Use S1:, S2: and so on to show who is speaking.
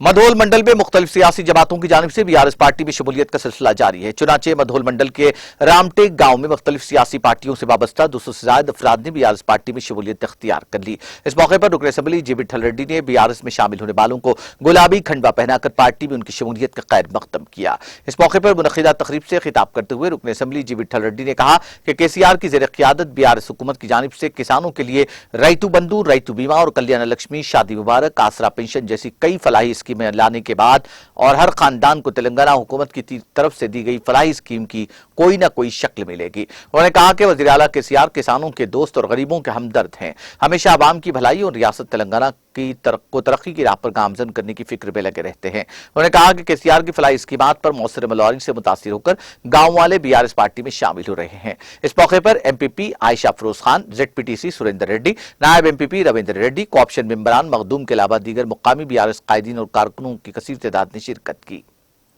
S1: मधोल मंडल में मुख्तलिफ सियासी जमातों की जानिब से बीआरएस पार्टी में शमूलियत का सिलसिला जारी है। चुनाचे मधोल मंडल के रामटेक गांव में मुख्तलिफ सियासी पार्टियों से वाबस्ता 200 से ज्यादा अफराद ने बीआरएस पार्टी में शमूलियत इख्तियार कर ली। इस मौके पर रुकन असम्बली जी विट्ठल रेड्डी ने बीआरएस में शामिल होने वालों को गुलाबी खंडवा पहनाकर पार्टी में उनकी शमूलियत का खैर मकदम किया। इस मौके पर मुनक्किदा तकरीब से खिताब करते हुए रुकन असम्बली जी विट्ठल रेड्डी ने कहा कि केसीआर की ज़ेर क़ियादत बीआरएस हुकूमत की जानिब से किसानों के लिए रैतु बंधु, रैतु बीमा और कल्याण लक्ष्मी, शादी मुबारक, आसरा पेंशन जैसी कई फलाही स्कीमें लाने के बाद और हर खानदान को तेलंगाना हुकूमत की तरफ से दी गई फलाही स्कीम की कोई ना कोई शक्ल मिलेगी। उन्होंने कहा कि वज़ीर आला केसीआर किसानों के दोस्त और गरीबों के हमदर्द हैं। हमेशा आवाम की भलाई और रियासत तेलंगाना की तरक्की की राह पर गामजन करने की फिक्र में लगे रहते हैं। उन्होंने कहा कि केसीआर की फलाही स्कीमात पर मौसर मलवारी से मुतासिर होकर गांव वाले बीआरएस पार्टी में शामिल हो रहे हैं। इस मौके पर MPP Ayesha furrows Khan, ZPTC Surendra Reddy, नायब एमपीपी रविंद्र रेड्डी, कोऑप्शन मेंबरान मखदूम के अलावा दीगर मुकामी बीआरएस कायदीन और कारकुनों की कसीर तादाद ने शिरकत की।